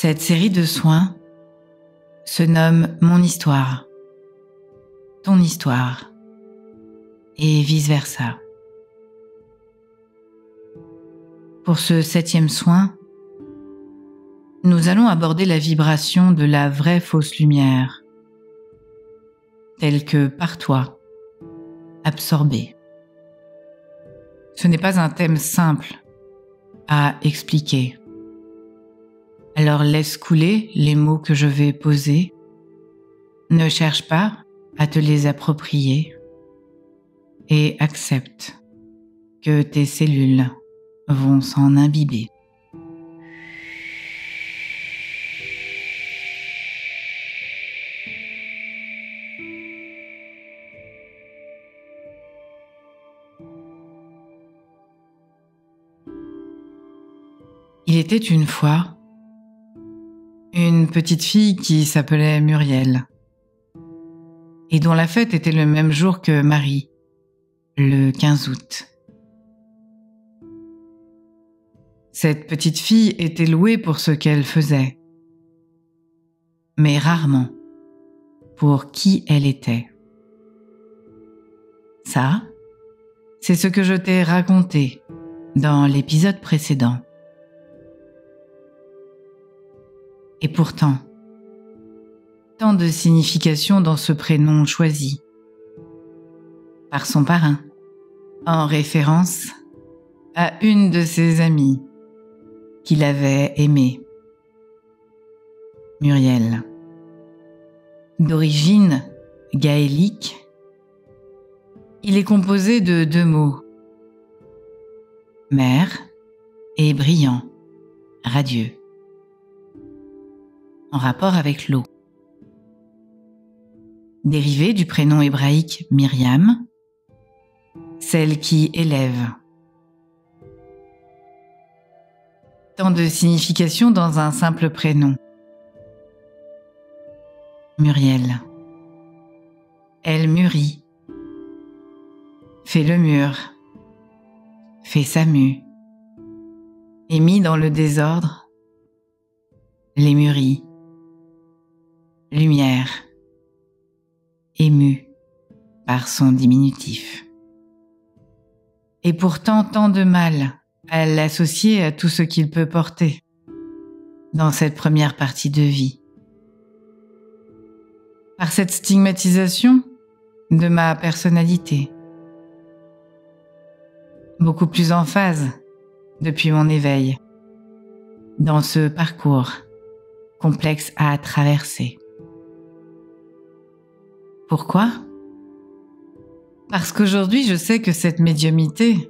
Cette série de soins se nomme Mon histoire, ton histoire et vice-versa. Pour ce 7e soin, nous allons aborder la vibration de la vraie fausse lumière, telle que par toi, absorbée. Ce n'est pas un thème simple à expliquer. Alors laisse couler les mots que je vais poser. Ne cherche pas à te les approprier et accepte que tes cellules vont s'en imbiber. Il était une fois une petite fille qui s'appelait Muriel et dont la fête était le même jour que Marie, le 15 août. Cette petite fille était louée pour ce qu'elle faisait, mais rarement pour qui elle était. Ça, c'est ce que je t'ai raconté dans l'épisode précédent. Et pourtant, tant de signification dans ce prénom choisi par son parrain, en référence à une de ses amies qu'il avait aimée, Muriel. D'origine gaélique, il est composé de 2 mots, mère et brillant, radieux, en rapport avec l'eau. Dérivé du prénom hébraïque Myriam, celle qui élève. Tant de signification dans un simple prénom. Muriel. Elle mûrit, fait le mûr, fait sa mue, et mis dans le désordre, les mûrit. Lumière, émue par son diminutif. Et pourtant tant de mal à l'associer à tout ce qu'il peut porter dans cette première partie de vie. Par cette stigmatisation de ma personnalité, beaucoup plus en phase depuis mon éveil, dans ce parcours complexe à traverser. Pourquoi ? Parce qu'aujourd'hui, je sais que cette médiumnité,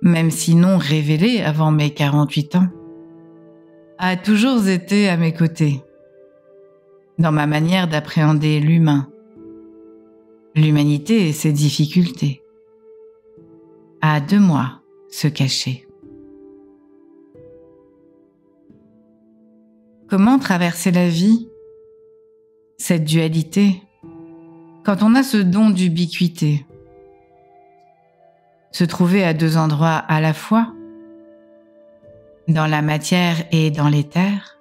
même si non révélée avant mes 48 ans, a toujours été à mes côtés, dans ma manière d'appréhender l'humain, l'humanité et ses difficultés, à 2 mois se cacher. Comment traverser la vie, cette dualité, quand on a ce don d'ubiquité, se trouver à 2 endroits à la fois, dans la matière et dans l'éther,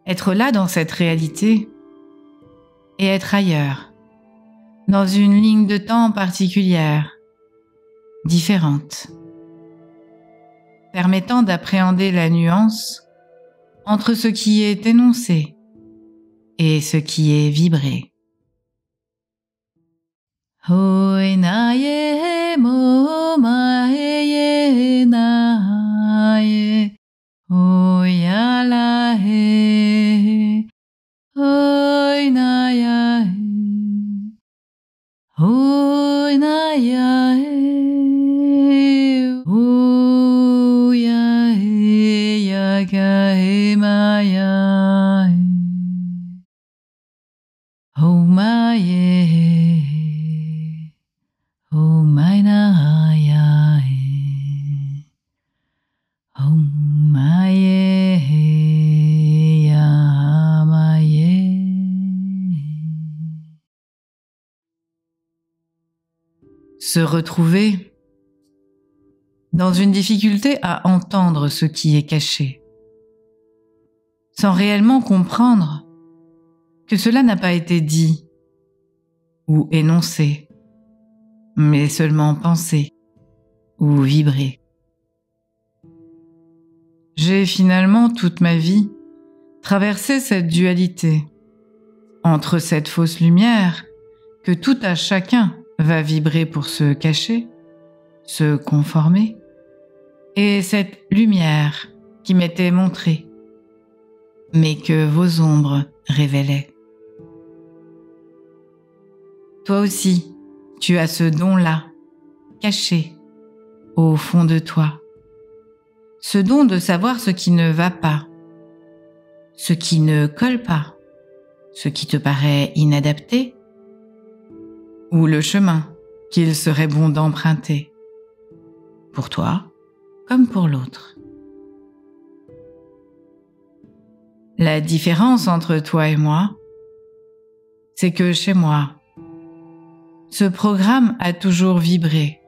être là dans cette réalité et être ailleurs, dans une ligne de temps particulière, différente, permettant d'appréhender la nuance entre ce qui est énoncé et ce qui est vibré. Hoi na ye mo ma ye na ye hoi ala he hoi na ya he hoi na ya he hoi ya he ya ga he ma ya he ho ma ye oh my na ya he oh my ya ma ye. Se retrouver dans une difficulté à entendre ce qui est caché, sans réellement comprendre que cela n'a pas été dit ou énoncé, mais seulement pensé ou vibré. J'ai finalement toute ma vie traversé cette dualité entre cette fausse lumière que tout à chacun va vibrer pour se cacher, se conformer, et cette lumière qui m'était montrée, mais que vos ombres révélaient. Toi aussi, tu as ce don-là, caché, au fond de toi. Ce don de savoir ce qui ne va pas, ce qui ne colle pas, ce qui te paraît inadapté, ou le chemin qu'il serait bon d'emprunter, pour toi comme pour l'autre. La différence entre toi et moi, c'est que chez moi, ce programme a toujours vibré,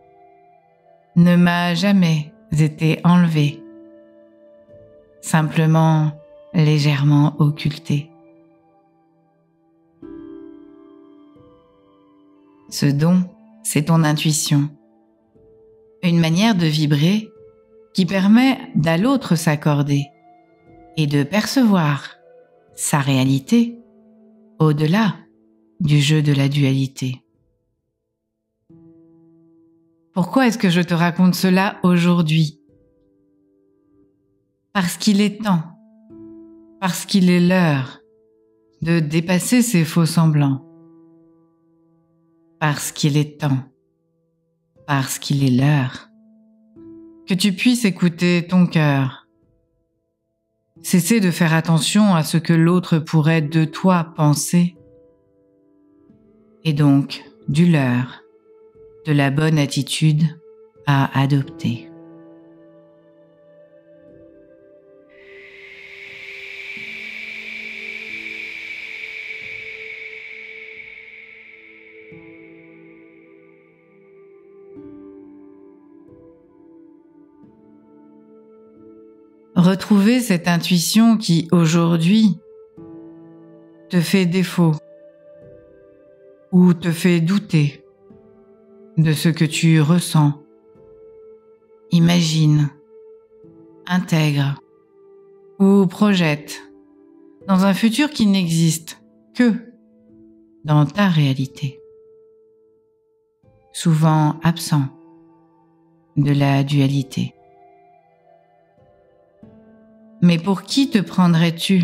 ne m'a jamais été enlevé, simplement légèrement occulté. Ce don, c'est ton intuition, une manière de vibrer qui permet d'à l'autre s'accorder et de percevoir sa réalité au-delà du jeu de la dualité. Pourquoi est-ce que je te raconte cela aujourd'hui? Parce qu'il est temps, parce qu'il est l'heure de dépasser ces faux semblants. Parce qu'il est temps, parce qu'il est l'heure, que tu puisses écouter ton cœur. Cesser de faire attention à ce que l'autre pourrait de toi penser, et donc du leur, de la bonne attitude à adopter. Retrouver cette intuition qui, aujourd'hui, te fait défaut ou te fait douter de ce que tu ressens. Imagine, intègre ou projette dans un futur qui n'existe que dans ta réalité, souvent absent de la dualité. Mais pour qui te prendrais-tu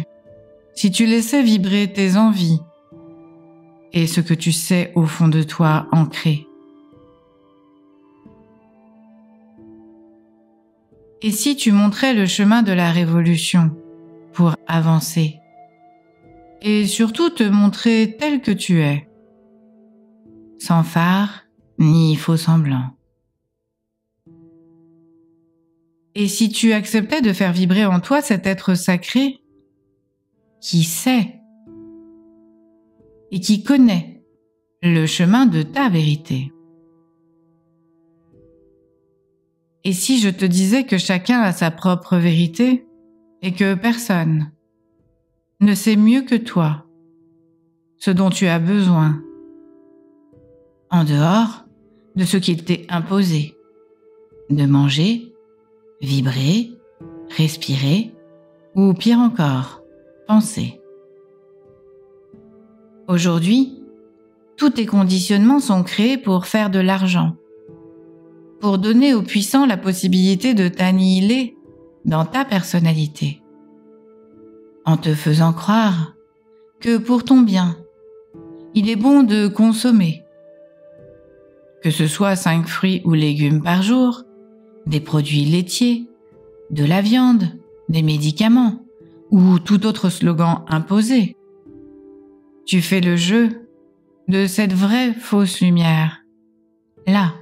si tu laissais vibrer tes envies et ce que tu sais au fond de toi ancré? Et si tu montrais le chemin de la révolution pour avancer et surtout te montrer tel que tu es, sans phare ni faux semblant? Et si tu acceptais de faire vibrer en toi cet être sacré qui sait et qui connaît le chemin de ta vérité? Et si je te disais que chacun a sa propre vérité et que personne ne sait mieux que toi ce dont tu as besoin, en dehors de ce qu'il t'est imposé, de manger, vibrer, respirer, ou pire encore, penser. Aujourd'hui, tous tes conditionnements sont créés pour faire de l'argent, pour donner aux puissants la possibilité de t'annihiler dans ta personnalité, en te faisant croire que pour ton bien, il est bon de consommer, que ce soit 5 fruits ou légumes par jour, des produits laitiers, de la viande, des médicaments ou tout autre slogan imposé. Tu fais le jeu de cette vraie fausse lumière, là,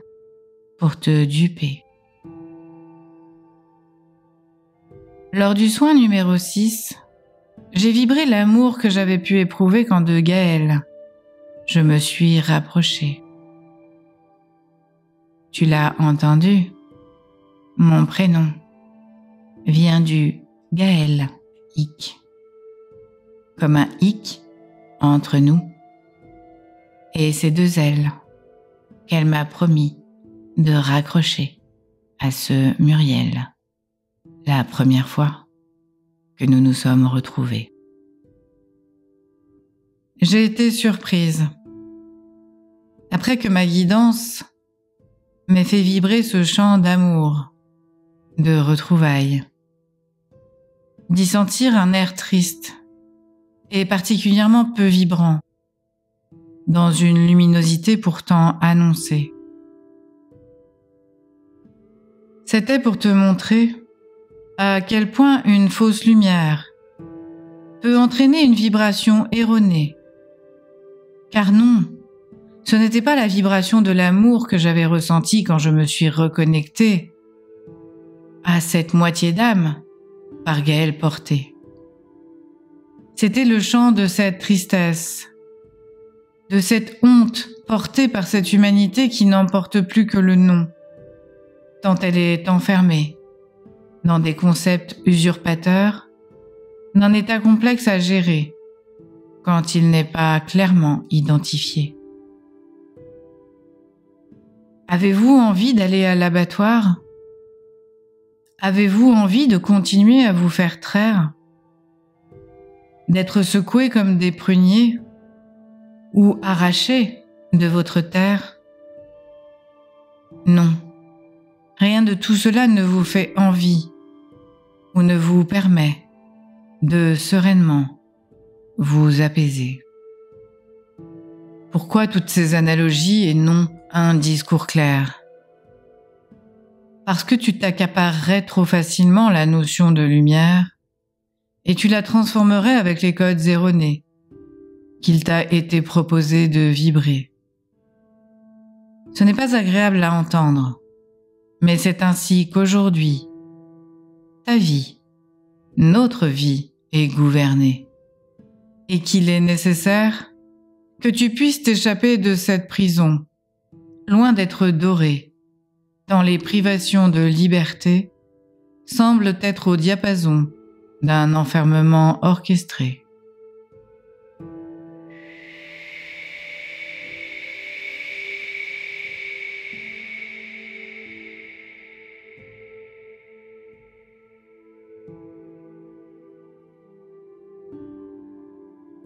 pour te duper. Lors du soin numéro 6, j'ai vibré l'amour que j'avais pu éprouver quand de Gaël, je me suis rapprochée. Tu l'as entendu? Mon prénom vient du Gaël-ique, comme un hic entre nous et ces deux ailes qu'elle m'a promis de raccrocher à ce Muriel la première fois que nous nous sommes retrouvés. J'ai été surprise. Après que ma guidance m'ait fait vibrer ce chant d'amour, de retrouvailles, d'y sentir un air triste et particulièrement peu vibrant, dans une luminosité pourtant annoncée. C'était pour te montrer à quel point une fausse lumière peut entraîner une vibration erronée. Car non, ce n'était pas la vibration de l'amour que j'avais ressentie quand je me suis reconnectée à cette moitié d'âme par Gaëlle portée. C'était le chant de cette tristesse, de cette honte portée par cette humanité qui n'en porte plus que le nom, tant elle est enfermée dans des concepts usurpateurs, d'un état complexe à gérer quand il n'est pas clairement identifié. Avez-vous envie d'aller à l'abattoir ? Avez-vous envie de continuer à vous faire traire ? D'être secoué comme des pruniers ou arraché de votre terre ? Non, rien de tout cela ne vous fait envie ou ne vous permet de sereinement vous apaiser. Pourquoi toutes ces analogies et non un discours clair ? Parce que tu t'accaparerais trop facilement la notion de lumière et tu la transformerais avec les codes erronés qu'il t'a été proposé de vibrer. Ce n'est pas agréable à entendre, mais c'est ainsi qu'aujourd'hui, ta vie, notre vie est gouvernée et qu'il est nécessaire que tu puisses t'échapper de cette prison, loin d'être doré, tant les privations de liberté semblent être au diapason d'un enfermement orchestré.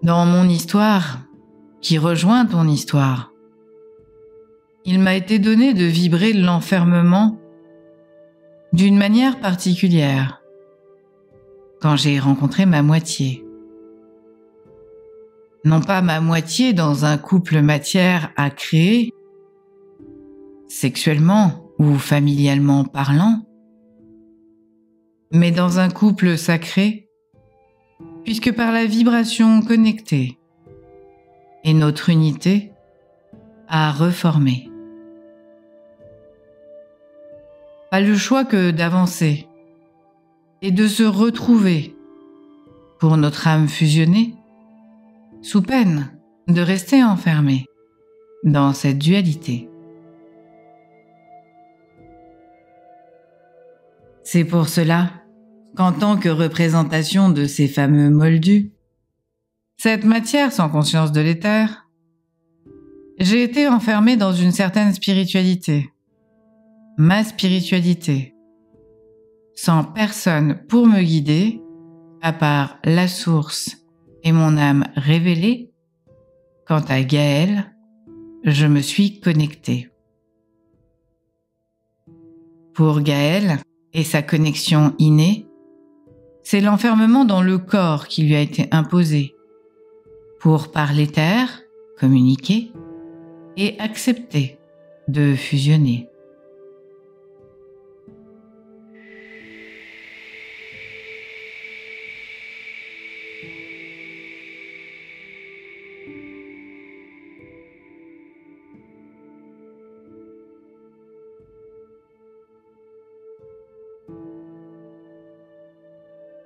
Dans mon histoire, qui rejoint ton histoire, il m'a été donné de vibrer l'enfermement d'une manière particulière quand j'ai rencontré ma moitié. Non pas ma moitié dans un couple matière à créer, sexuellement ou familialement parlant, mais dans un couple sacré, puisque par la vibration connectée et notre unité a reformé. Pas le choix que d'avancer et de se retrouver pour notre âme fusionnée, sous peine de rester enfermée dans cette dualité. C'est pour cela qu'en tant que représentation de ces fameux moldus, cette matière sans conscience de l'éther, j'ai été enfermée dans une certaine spiritualité, ma spiritualité, sans personne pour me guider, à part la source et mon âme révélée. Quant à Gaëlle, je me suis connectée. Pour Gaëlle et sa connexion innée, c'est l'enfermement dans le corps qui lui a été imposé, pour par l'éther communiquer et accepter de fusionner.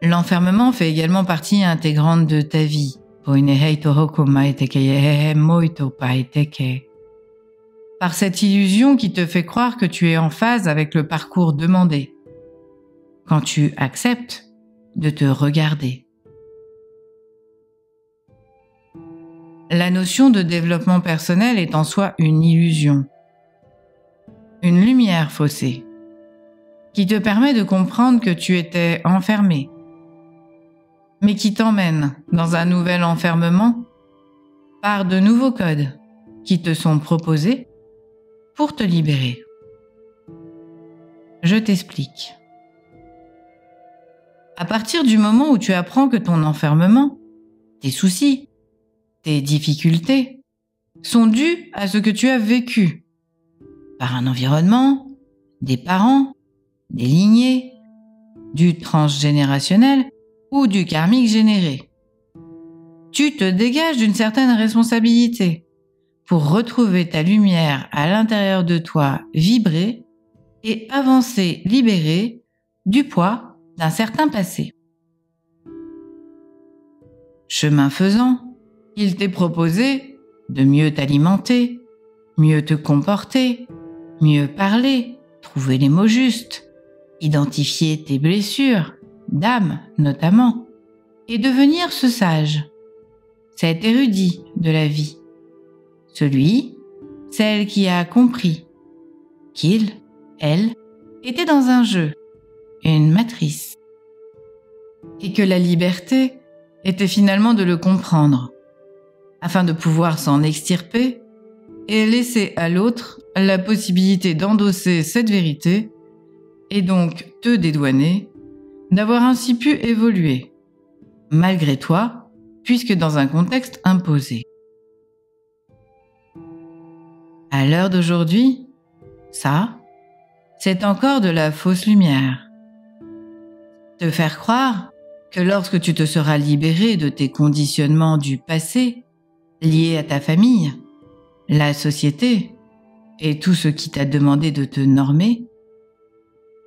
L'enfermement fait également partie intégrante de ta vie. Par cette illusion qui te fait croire que tu es en phase avec le parcours demandé, quand tu acceptes de te regarder. La notion de développement personnel est en soi une illusion, une lumière faussée, qui te permet de comprendre que tu étais enfermé, mais qui t'emmène dans un nouvel enfermement par de nouveaux codes qui te sont proposés pour te libérer. Je t'explique. À partir du moment où tu apprends que ton enfermement, tes soucis, tes difficultés sont dus à ce que tu as vécu par un environnement, des parents, des lignées, du transgénérationnel ou du karmique généré. Tu te dégages d'une certaine responsabilité pour retrouver ta lumière à l'intérieur de toi vibrer et avancer libéré du poids d'un certain passé. Chemin faisant, il t'est proposé de mieux t'alimenter, mieux te comporter, mieux parler, trouver les mots justes, identifier tes blessures, d'âme notamment, et devenir ce sage, cet érudit de la vie, celle qui a compris qu'il, elle, était dans un jeu, une matrice, et que la liberté était finalement de le comprendre, afin de pouvoir s'en extirper et laisser à l'autre la possibilité d'endosser cette vérité et donc te dédouaner d'avoir ainsi pu évoluer, malgré toi, puisque dans un contexte imposé. À l'heure d'aujourd'hui, ça, c'est encore de la fausse lumière. Te faire croire que lorsque tu te seras libéré de tes conditionnements du passé, liés à ta famille, la société et tout ce qui t'a demandé de te normer,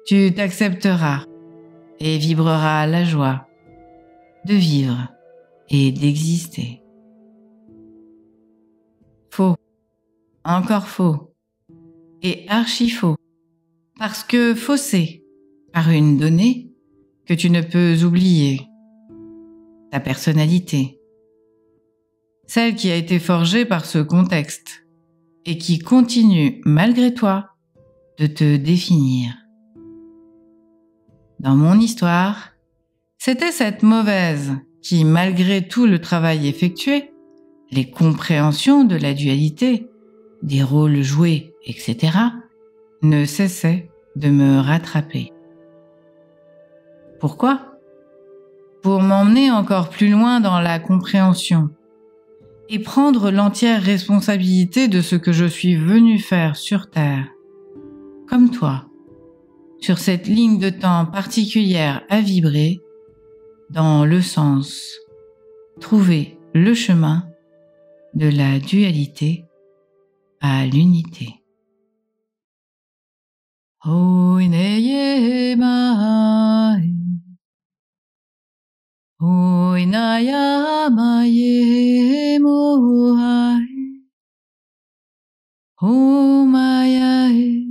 tu t'accepteras et vibreras la joie de vivre et d'exister. Faux, encore faux, et archi faux, parce que faussé par une donnée que tu ne peux oublier, ta personnalité, celle qui a été forgée par ce contexte et qui continue malgré toi de te définir. Dans mon histoire, c'était cette mauvaise qui, malgré tout le travail effectué, les compréhensions de la dualité, des rôles joués, etc., ne cessait de me rattraper. Pourquoi ? Pour m'emmener encore plus loin dans la compréhension et prendre l'entière responsabilité de ce que je suis venu faire sur Terre, comme toi, sur cette ligne de temps particulière à vibrer, dans le sens, trouver le chemin de la dualité à l'unité. Oineye mae, oinaya mae mohai, omayae,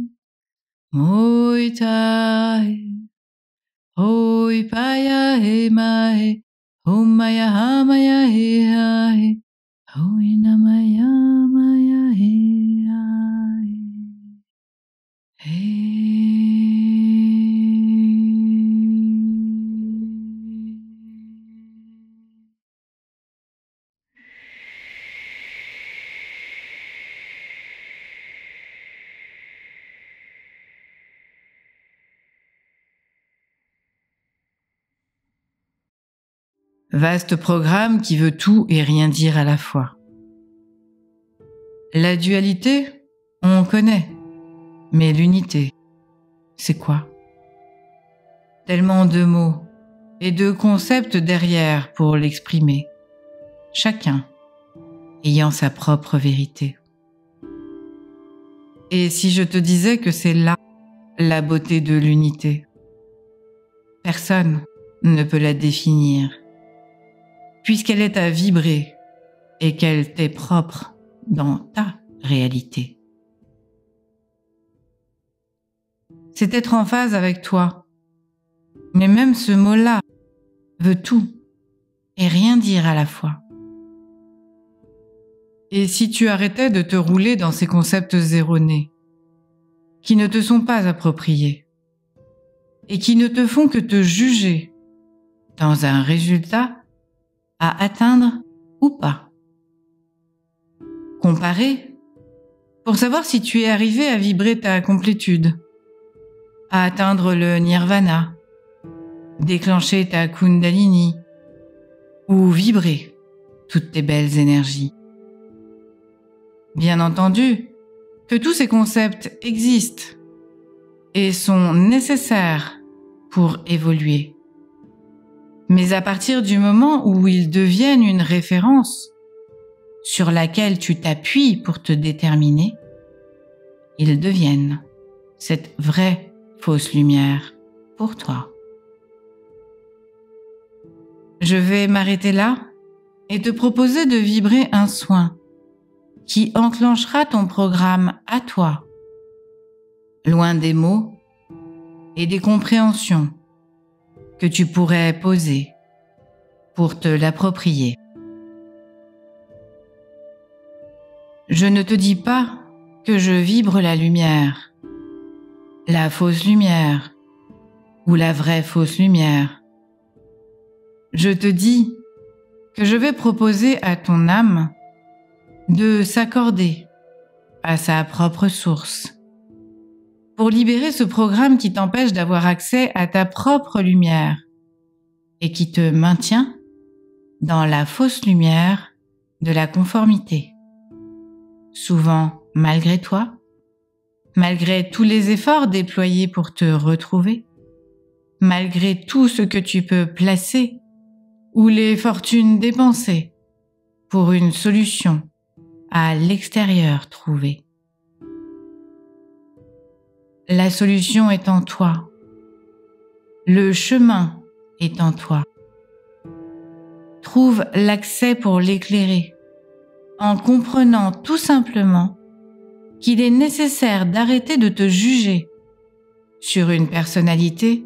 moitae, oipayae mae, omaya hamayae hae, oinamaya mayae hae. Hey. Vaste programme qui veut tout et rien dire à la fois. La dualité, on connaît, mais l'unité, c'est quoi ? Tellement de mots et de concepts derrière pour l'exprimer, chacun ayant sa propre vérité. Et si je te disais que c'est là la beauté de l'unité, personne ne peut la définir, puisqu'elle est à vibrer et qu'elle t'est propre dans ta réalité. C'est être en phase avec toi. Mais même ce mot-là veut tout et rien dire à la fois. Et si tu arrêtais de te rouler dans ces concepts erronés, qui ne te sont pas appropriés, et qui ne te font que te juger dans un résultat à atteindre ou pas. Comparer pour savoir si tu es arrivé à vibrer ta complétude, à atteindre le nirvana, déclencher ta kundalini ou vibrer toutes tes belles énergies. Bien entendu que tous ces concepts existent et sont nécessaires pour évoluer. Mais à partir du moment où ils deviennent une référence sur laquelle tu t'appuies pour te déterminer, ils deviennent cette vraie fausse lumière pour toi. Je vais m'arrêter là et te proposer de vibrer un soin qui enclenchera ton programme à toi, loin des mots et des compréhensions que tu pourrais poser pour te l'approprier. Je ne te dis pas que je vibre la lumière, la fausse lumière ou la vraie fausse lumière. Je te dis que je vais proposer à ton âme de s'accorder à sa propre source pour libérer ce programme qui t'empêche d'avoir accès à ta propre lumière et qui te maintient dans la fausse lumière de la conformité. Souvent malgré toi, malgré tous les efforts déployés pour te retrouver, malgré tout ce que tu peux placer ou les fortunes dépensées pour une solution à l'extérieur trouvée. La solution est en toi. Le chemin est en toi. Trouve l'accès pour l'éclairer en comprenant tout simplement qu'il est nécessaire d'arrêter de te juger sur une personnalité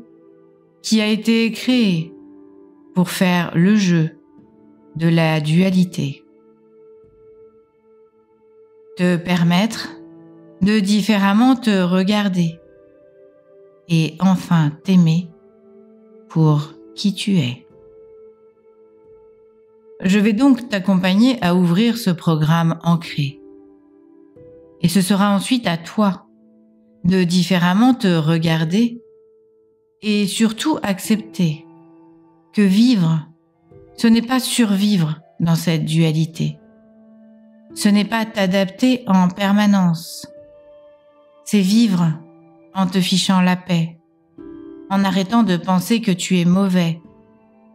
qui a été créée pour faire le jeu de la dualité. Te permettre de différemment te regarder et enfin t'aimer pour qui tu es. Je vais donc t'accompagner à ouvrir ce programme ancré. Et ce sera ensuite à toi de différemment te regarder et surtout accepter que vivre, ce n'est pas survivre dans cette dualité. Ce n'est pas t'adapter en permanence. C'est vivre en te fichant la paix, en arrêtant de penser que tu es mauvais,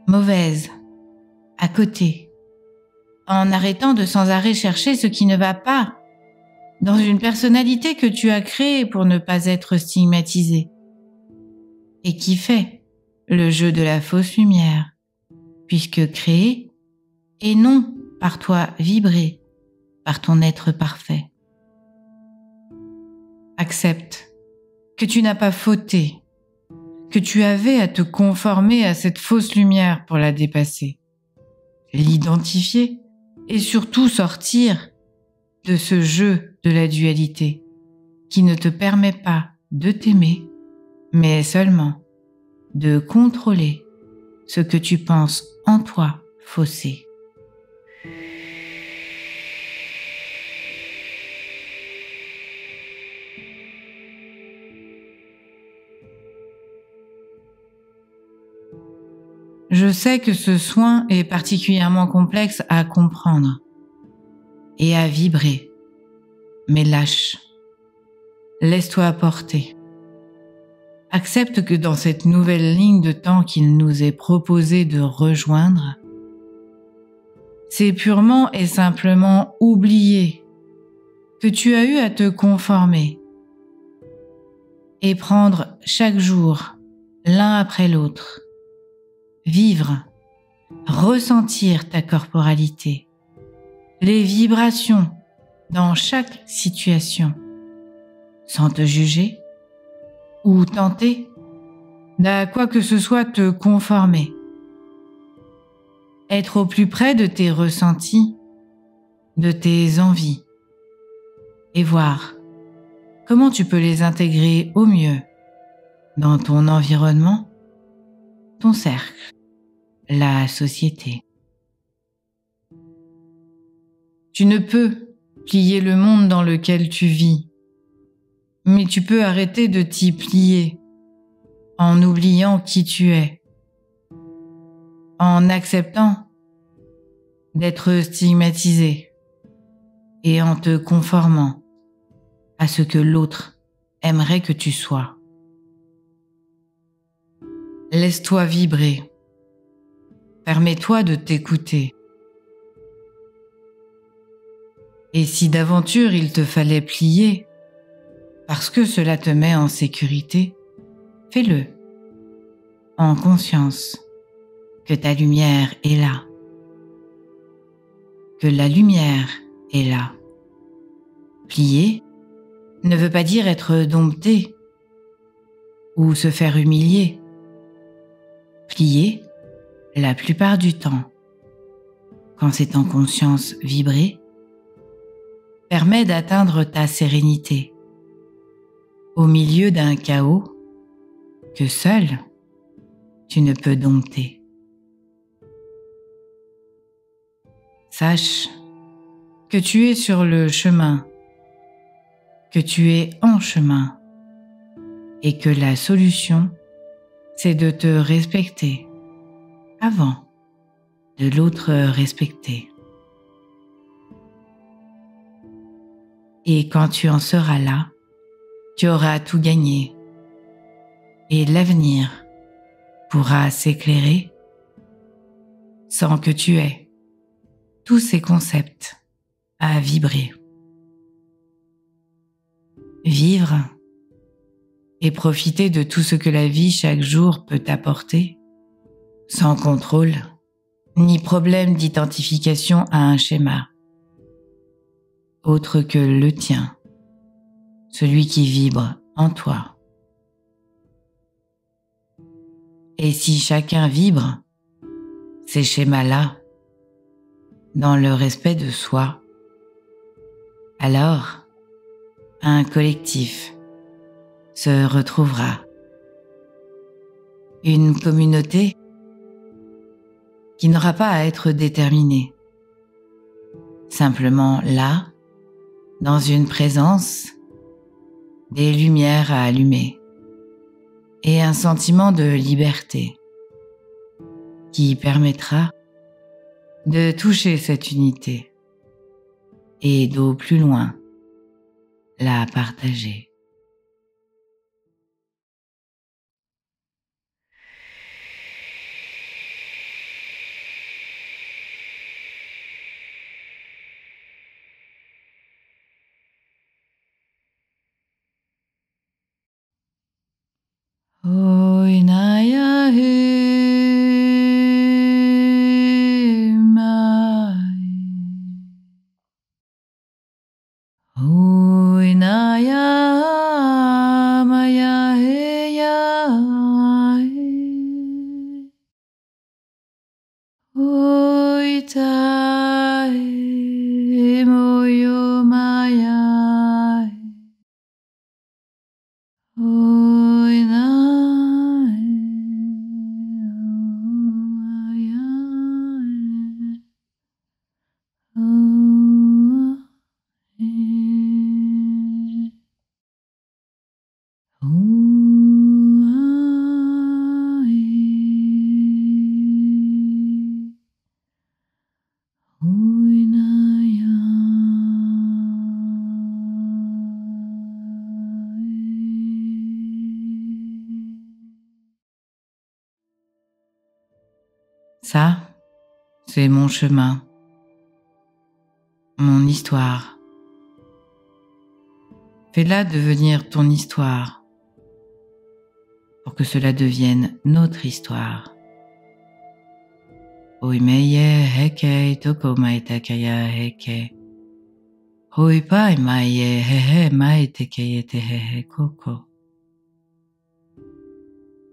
mauvaise, à côté, en arrêtant de sans arrêt chercher ce qui ne va pas dans une personnalité que tu as créée pour ne pas être stigmatisée et qui fait le jeu de la fausse lumière, puisque créée et non par toi vibrée, par ton être parfait. Accepte que tu n'as pas fauté, que tu avais à te conformer à cette fausse lumière pour la dépasser, l'identifier et surtout sortir de ce jeu de la dualité qui ne te permet pas de t'aimer, mais seulement de contrôler ce que tu penses en toi faussé. Je sais que ce soin est particulièrement complexe à comprendre et à vibrer, mais lâche, laisse-toi porter. Accepte que dans cette nouvelle ligne de temps qu'il nous est proposé de rejoindre, c'est purement et simplement oublier que tu as eu à te conformer et prendre chaque jour l'un après l'autre, vivre, ressentir ta corporalité, les vibrations dans chaque situation, sans te juger ou tenter d'à quoi que ce soit te conformer. Être au plus près de tes ressentis, de tes envies et voir comment tu peux les intégrer au mieux dans ton environnement, ton cercle, la société. Tu ne peux plier le monde dans lequel tu vis, mais tu peux arrêter de t'y plier en oubliant qui tu es, en acceptant d'être stigmatisé et en te conformant à ce que l'autre aimerait que tu sois. Laisse-toi vibrer. Permets-toi de t'écouter. Et si d'aventure il te fallait plier, parce que cela te met en sécurité, fais-le, en conscience que ta lumière est là, que la lumière est là. Plier ne veut pas dire être dompté ou se faire humilier. Plier, la plupart du temps, quand c'est en conscience vibrée, permet d'atteindre ta sérénité au milieu d'un chaos que seul tu ne peux dompter. Sache que tu es sur le chemin, que tu es en chemin et que la solution, c'est de te respecter avant de l'autre respecter. Et quand tu en seras là, tu auras tout gagné et l'avenir pourra s'éclairer sans que tu aies tous ces concepts à vibrer. Vivre et profiter de tout ce que la vie chaque jour peut t'apporter, sans contrôle ni problème d'identification à un schéma, autre que le tien, celui qui vibre en toi. Et si chacun vibre ces schémas-là dans le respect de soi, alors un collectif se retrouvera. Une communauté qui n'aura pas à être déterminée, simplement là, dans une présence, des lumières à allumer et un sentiment de liberté qui permettra de toucher cette unité et d'au plus loin la partager. Oinaya he mai, oinaya maya he ya he, oita he moyo maya he. Ça, c'est mon chemin, mon histoire. Fais-la devenir ton histoire pour que cela devienne notre histoire. Oimeye heke toko maitakaya heke. Hoipai maie hehe maitekeye tehehe koko.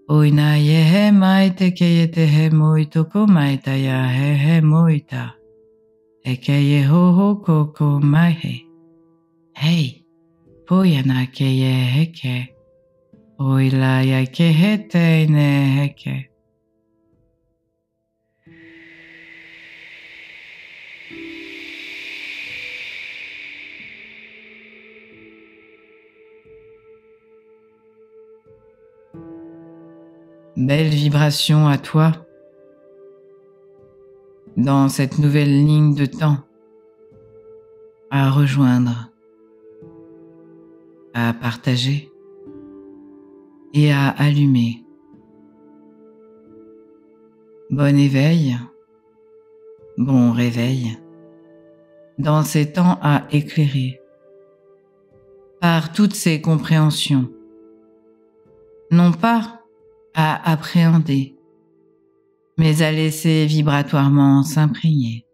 Oina yehe maite keyete he moitoko maitaya he moita. ekeye ho koko mahe. Hey, poyana keye heke. Oila ya kehete ne heke. Belle vibration à toi, dans cette nouvelle ligne de temps, à rejoindre, à partager et à allumer. Bon éveil, bon réveil, dans ces temps à éclairer, par toutes ces compréhensions, non pas à appréhender, mais à laisser vibratoirement s'imprégner.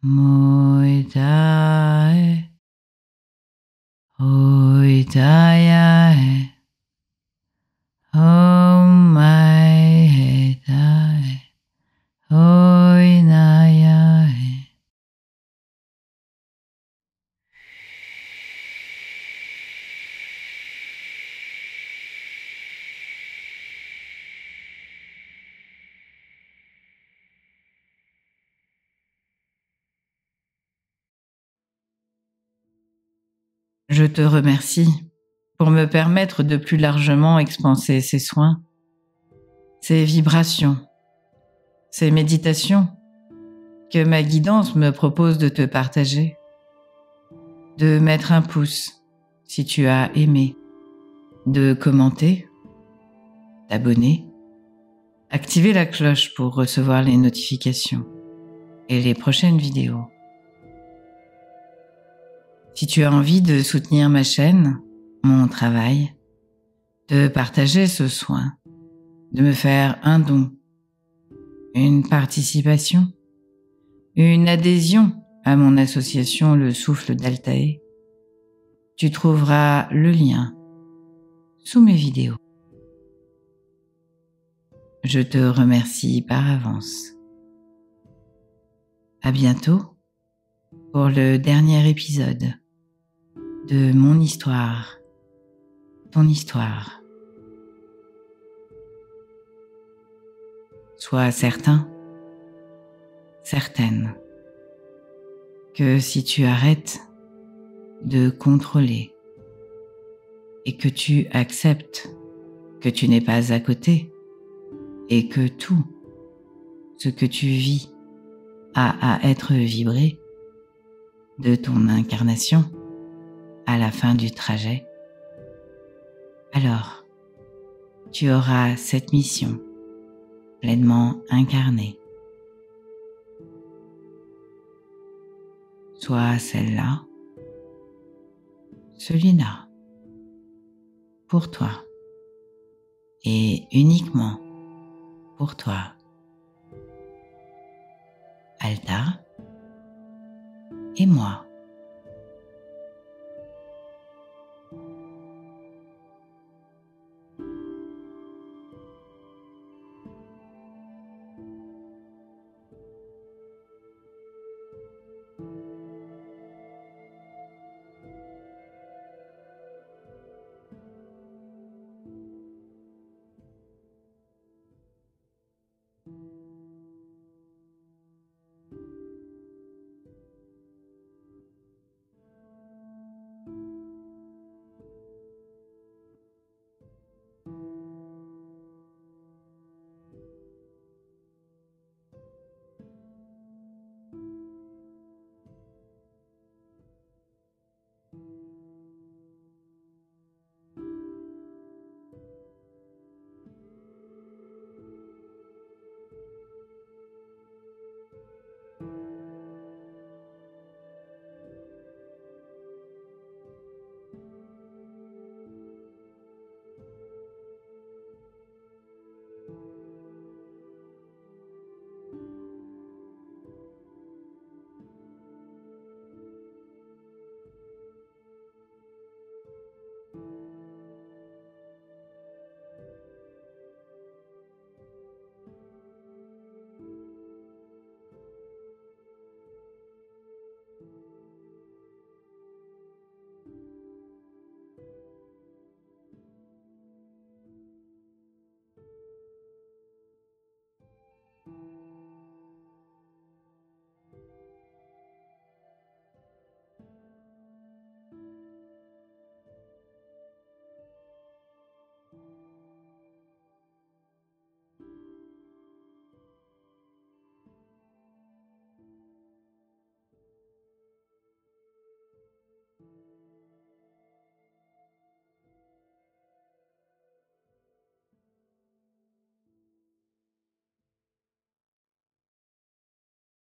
Moitae, oitae, omaitae, oinayae. Je te remercie pour me permettre de plus largement expanser ces soins, ces vibrations, ces méditations que ma guidance me propose de te partager, de mettre un pouce si tu as aimé, de commenter, t'abonner, activer la cloche pour recevoir les notifications et les prochaines vidéos. Si tu as envie de soutenir ma chaîne, mon travail, de partager ce soin, de me faire un don, une participation, une adhésion à mon association Le Souffle d'Altaï, tu trouveras le lien sous mes vidéos. Je te remercie par avance. À bientôt pour le dernier épisode de mon histoire, ton histoire. Sois certain, certaine, que si tu arrêtes de contrôler et que tu acceptes que tu n'es pas à côté et que tout ce que tu vis a à être vibré de ton incarnation à la fin du trajet, alors tu auras cette mission pleinement incarnée. Soit celle-là, celui-là, pour toi, et uniquement pour toi. Alta et moi.